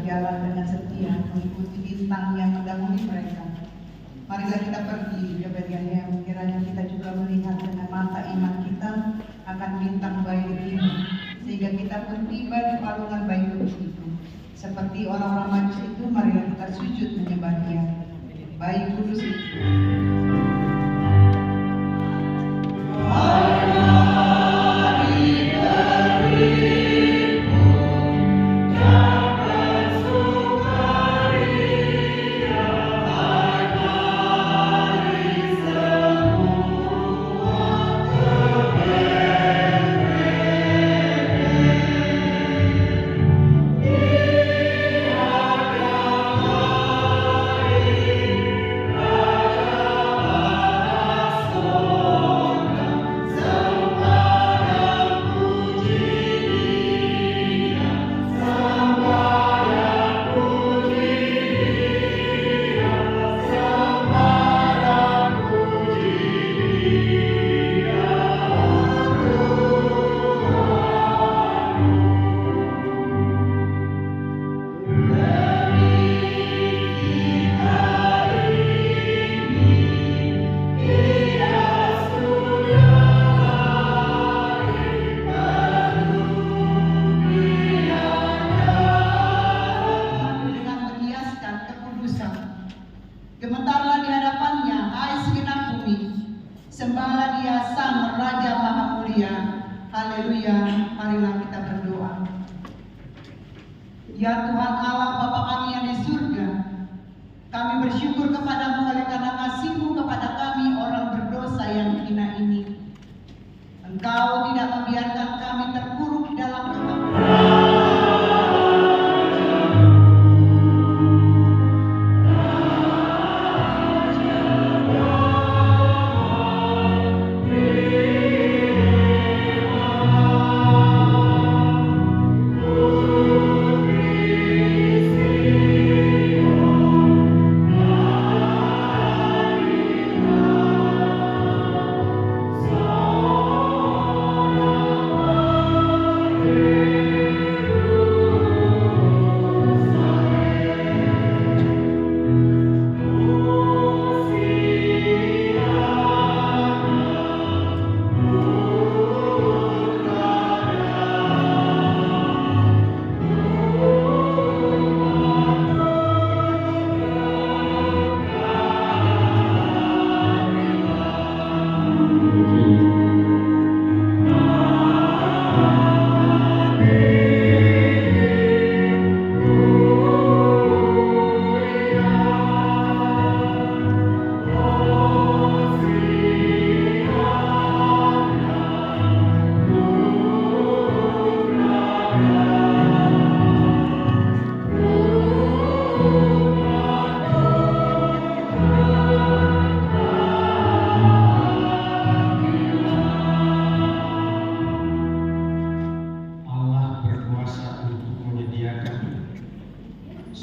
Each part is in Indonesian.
berjalan dengan setia mengikuti bintang yang mendahului mereka. Marilah kita pergi ke Betlehem, kiranya kita juga melihat dengan mata iman kita akan bintang bayi ini, sehingga kita pun tiba di palungan bayi kudus itu. Seperti orang-orang Majus itu, marilah kita sujud menyembah Dia, bayi kudus itu. Gemetarlah di hadapannya, hai segenap bumi. Sembahlah Dia, Sang Raja Maha Mulia. Haleluya, marilah kita berdoa. Ya Tuhan Allah Bapa kami yang di surga, kami bersyukur kepadamu oleh karena kasih-Mu kepada kami orang berdosa yang hina ini. Engkau tidak membiarkan kami terpuruk di dalam kemakuan.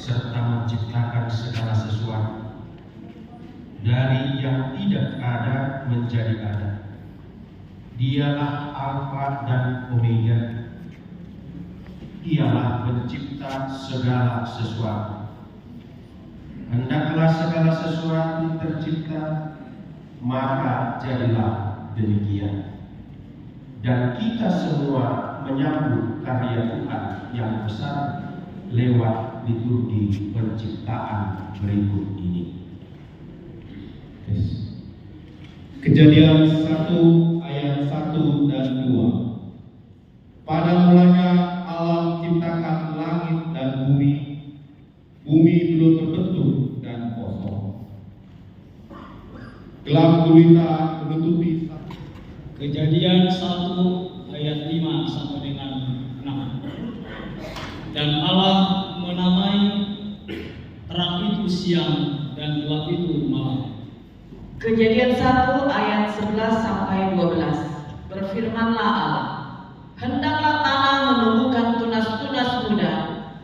serta menciptakan segala sesuatu dari yang tidak ada menjadi ada. Dialah Alfa dan Omega. Dialah pencipta segala sesuatu. Hendaklah segala sesuatu tercipta, maka jadilah demikian. Dan kita semua menyambut karya Tuhan yang besar lewat liturgi penciptaan berikut ini. Kejadian 1 ayat 1 dan 2. Pada mulanya Allah ciptakan langit dan bumi. Bumi belum terbentuk dan kosong. Gelap gulita menutupi. Kejadian 1 ayat 5 sampai dengan 6. Dan Allah menamai terang itu siang dan gelap itu malam. Kejadian 1 ayat 11 sampai 12. Berfirmanlah Allah, hendaklah tanah menumbuhkan tunas-tunas muda.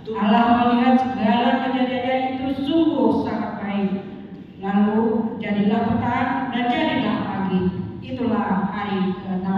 Allah melihat segala kejadian itu sungguh sangat baik. Lalu jadilah petang dan jadilah pagi. Itulah hari ke-6.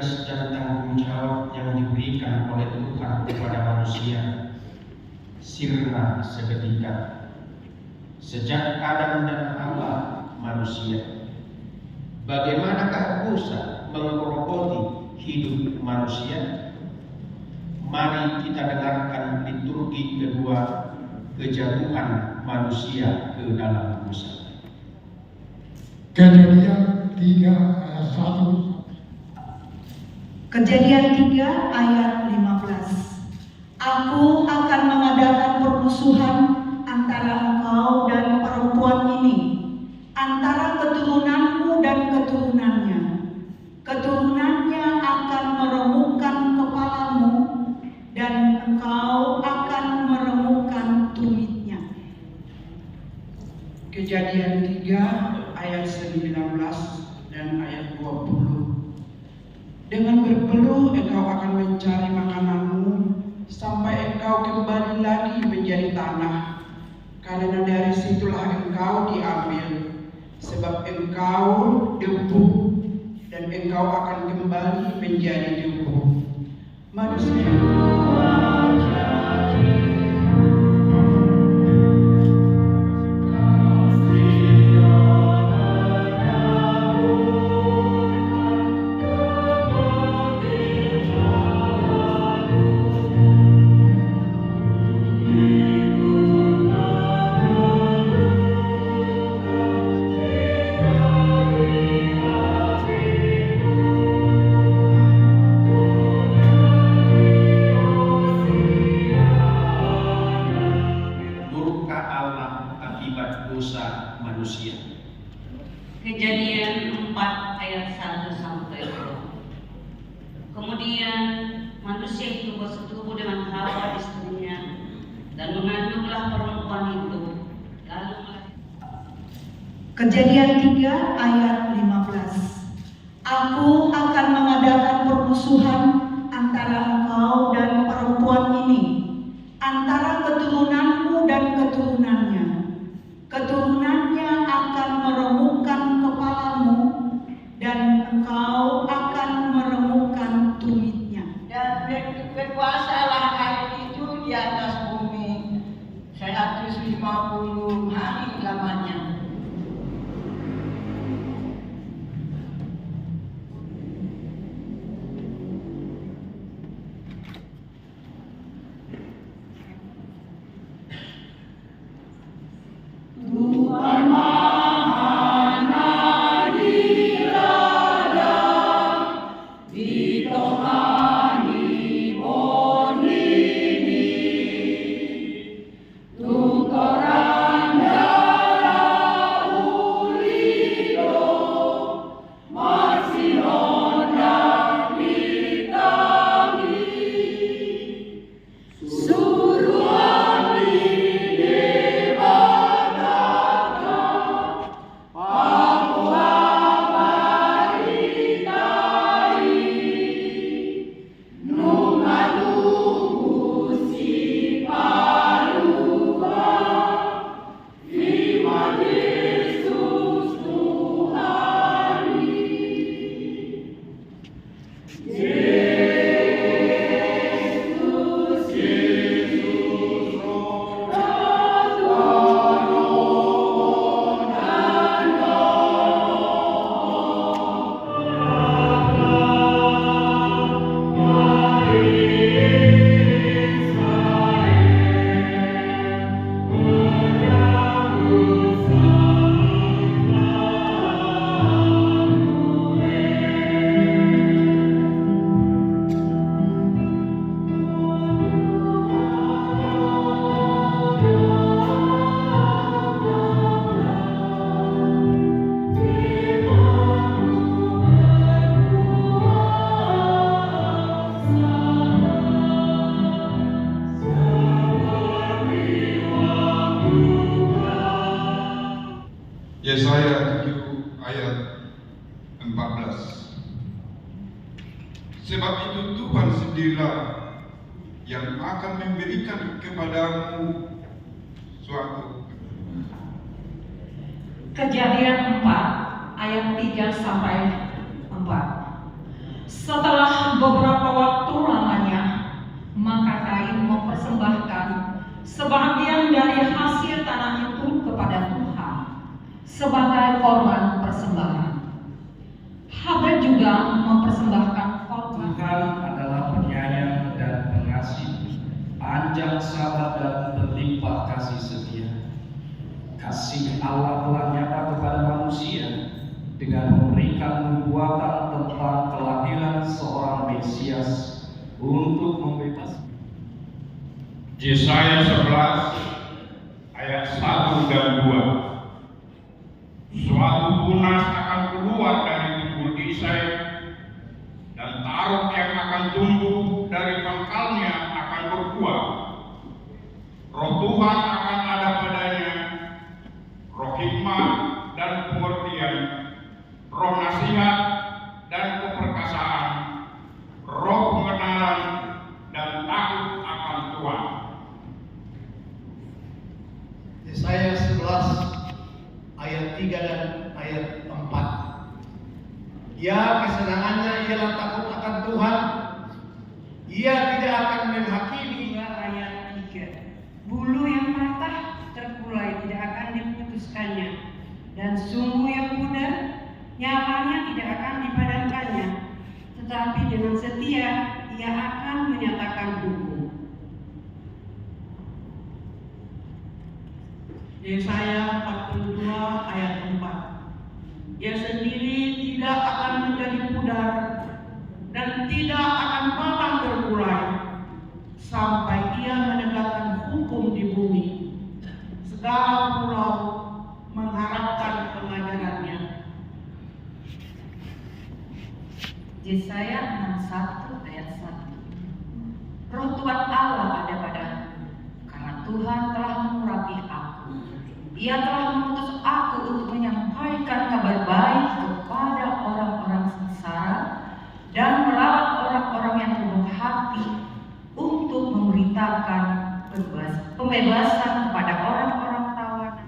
tugas dan tanggung jawab yang diberikan oleh Tuhan kepada manusia sirna seketika. Sejak Adam dan Hawa manusia, bagaimanakah dosa menggerogoti hidup manusia? Mari kita dengarkan liturgi kedua, kejatuhan manusia ke dalam dosa. Kejadian 3 ayat 1. Kejadian 3 ayat 15. Aku akan mengadakan permusuhan antara engkau dan perempuan ini, antara keturunanmu dan keturunannya. Keturunannya akan meremukkan kepalamu, dan engkau akan meremukkan tumitnya. Kejadian 3 ayat 19 dan ayat 20. Dengan berpeluh engkau akan mencari makananmu sampai engkau kembali lagi menjadi tanah, karena dari situlah engkau diambil, sebab engkau debu dan engkau akan kembali menjadi debu. Manusia dosa manusia. Kejadian 4 ayat 1 sampai 2. Kemudian manusia itu bersetubuh dengan Hawa istrinya dan mengandunglah perempuan itu, lalu Kejadian 3 ayat 15. Aku akan mengadakan permusuhan antara engkau dan perempuan ini, antara keturunanmu dan keturunannya. Keturunannya akan meremukkan kepalamu, dan engkau akan meremukkan tumitnya. Dan berkuasalah hari itu di atas bumi 150 hari lamanya. Yesaya 7 ayat 14. Sebab itu Tuhan sendirilah yang akan memberikan kepadamu suatu. Kejadian 4 ayat 3 sampai 4. Setelah sebagian dari hasil tanah itu kepada Tuhan sebagai korban persembahan. Habel juga mempersembahkan korban. Tuhan adalah penyayang dan pengasih, panjang sabar dan berlimpah kasih setia. Kasih Allah telah nyata kepada manusia dengan memberikan nubuatan tentang kelahiran seorang Mesias untuk membebaskan. Yesaya 11 ayat 1 dan 2. Suatu tunas akan keluar dari tubuh Isai, dan taruk yang akan tumbuh dari pangkalnya akan berbuah. Roh Tuhan akan ada padanya, roh hikmat dan pengertian, roh nasihat dan keperkasaan, roh pengenalan dan takut akan Tuhan. Yesaya 11 ayat 3 dan ayat 4. Ya, kesenangannya ialah takut akan Tuhan. Ia tidak akan menghakimi. Ayat 3. Bulu yang patah terkulai tidak akan diputuskannya, dan sumbu yang pudar nyalanya tidak akan dipadamkannya. Tetapi dengan setia ia akan menyatakan hukum. Yesaya 42 ayat 4. Ia sendiri tidak akan menjadi pudar dan tidak akan patah terkulai sampai ia menegakkan hukum di bumi. Segala pulau mengharapkan pengajarannya. Yesaya 61 ayat 1. Roh Tuhan Allah ada padaku, karena Tuhan telah mengurapi aku. Ia telah mengutus aku untuk menyampaikan kabar baik kepada orang-orang sengsara dan merawat orang-orang yang lemah hati, untuk memberitakan pembebasan kepada orang-orang tawanan.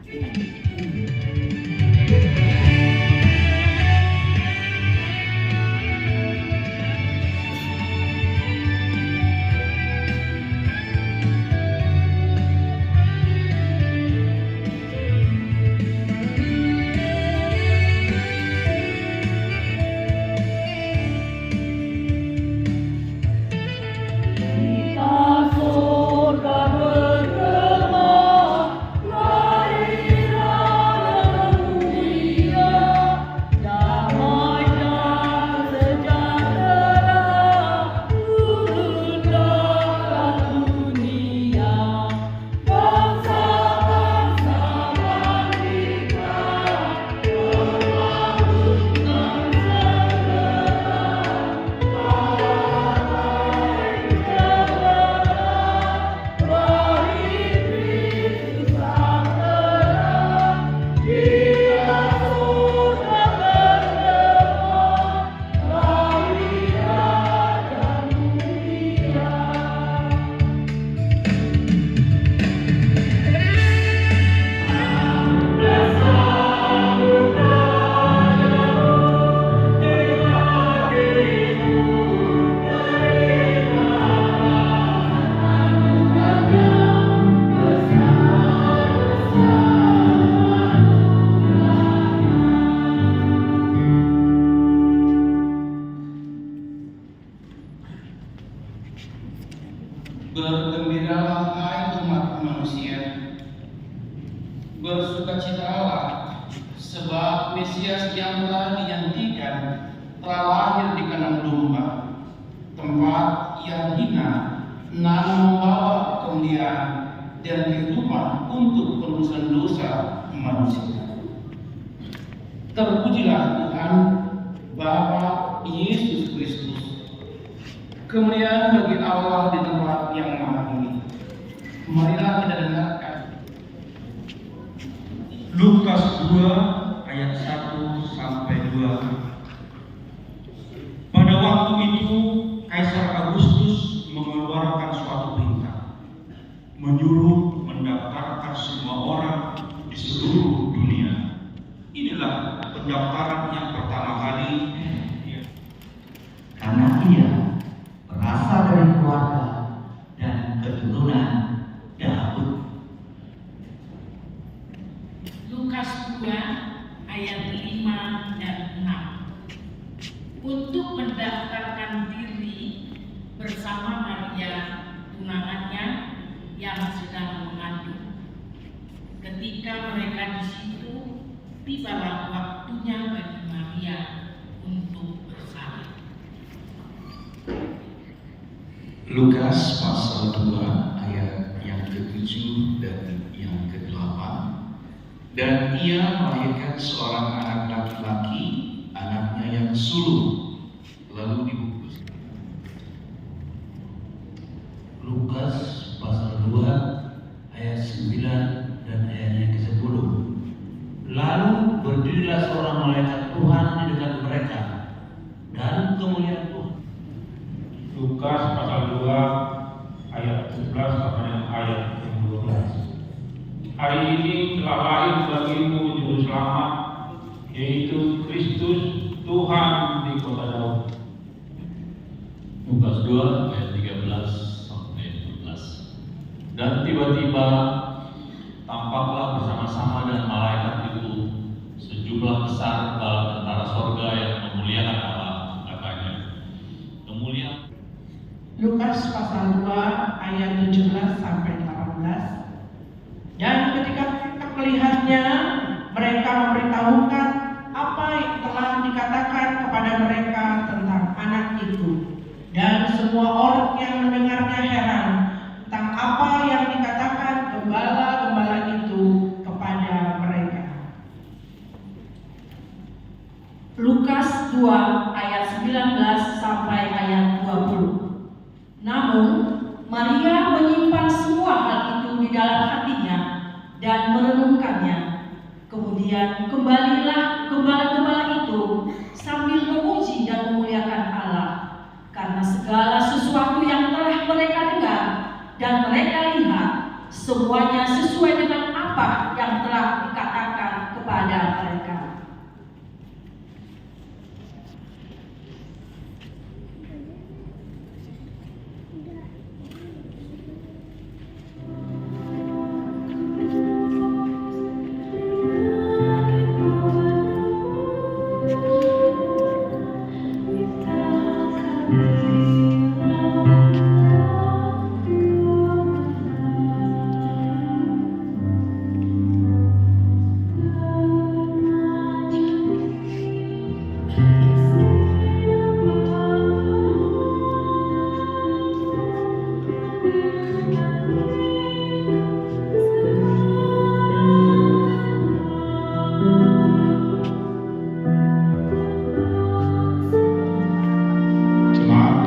Bergembiralah hai umat manusia, bersukacitalah, sebab Mesias yang telah dijanjikan telah lahir di kandang domba, tempat yang hina, namun membawa kemuliaan dan kehidupan untuk penebusan dosa manusia. Terpujilah Tuhan Bapa Yesus Kristus. Kemuliaan bagi Allah di tempat yang maha tinggi. Marilah kita dengarkan Lukas 2 ayat 1 sampai 2. Pada waktu itu Kaisar Agustus mengeluarkan suatu perintah, menyuruh mendaftarkan semua orang di seluruh dunia. Inilah pendaftaran yang pertama kali. Karena ia berasal dari keluarga dan keturunan Daud untuk mendaftarkan diri bersama Maria tunangannya yang sedang mengandung. Ketika mereka di situ, tibalah waktunya bagi Maria untuk bersalin. Lukas pasal 2 ayat yang ke-7 dan yang ke-8. Dan ia melahirkan seorang anak laki-laki, anaknya yang sulung, lalu dibungkus. Lukas pasal 2 ayat 9 dan ayatnya ke-10. Lalu berdirilah seorang malaikat Tuhan di dekat mereka dan kemuliaan Tuhan. Lukas pasal 2 ayat 11 sampai dengan ayat 12. Hari ini telah lahir bagimu juru selamat, yaitu Kristus Tuhan di kota Daud. Lukas 2 ayat 13 sampai 14. Dan tiba-tiba tampaklah bersama-sama dengan malaikat itu sejumlah besar bala tentara sorga yang memuliakan Allah, katanya. Kemuliaan. Lukas pasal 2 ayat 17 sampai 18. Dan ketika mereka melihatnya, mereka memberitahukan apa yang telah dikatakan kepada mereka tentang anak itu. Dan semua orang yang mendengarnya heran tentang apa yang dikatakan gembala-gembala itu kepada mereka. Lukas 2 ayat 19 sampai ayat 20. Namun Maria menyimpan semua hal itu di dalam hatinya dan merenungkannya. Kemudian kembalilah gembala-gembala itu sambil memuji dan memuliakan Allah karena segala sesuatu yang telah mereka dengar dan mereka lihat, semuanya sesuai dengan apa yang telah dikatakan kepada mereka. Jemaat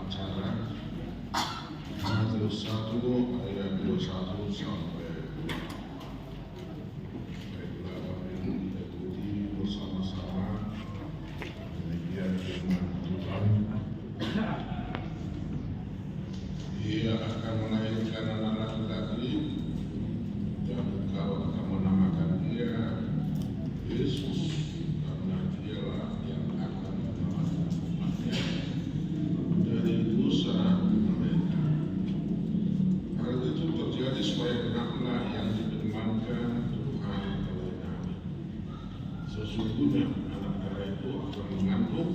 acara Matius 1 ayat 21 sampai 28 ini kita ikuti bersama-sama demikian firman Tuhan. Ia akan melahirkan anak laki-laki dan engkau akan menamakan dia Yesus, karena dialah yang akan menyelamatkan umatnya dari dosa mereka. Hal itu terjadi supaya genaplah yang difirmankan Tuhan oleh Nabi. Sesungguhnya anak darah itu akan mengandung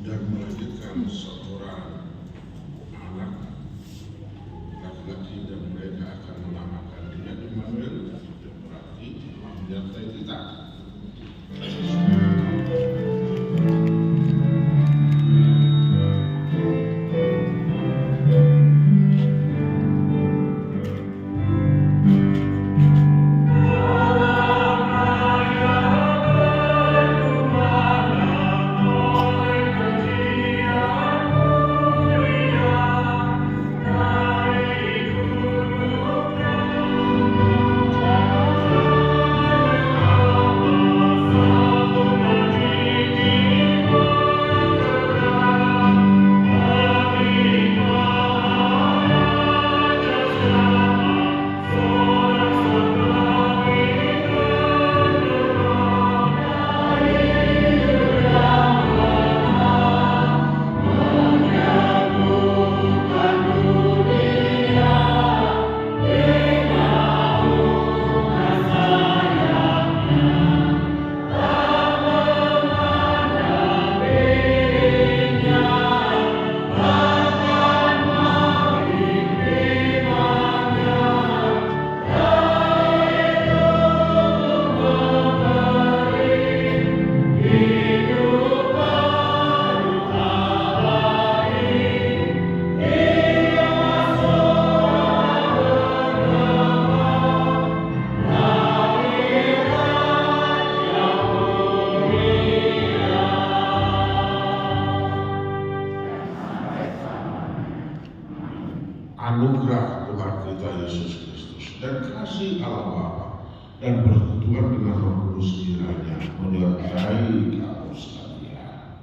dan melahirkan seorang anak laki-laki dan mereka akan menamakan dia Immanuel, yang berarti menyertai kita. Anugerah Tuhan kita Yesus Kristus dan kasih Allah Bapa dan persekutuan dengan Roh Kudus kiranya menyertai kamu sekalian.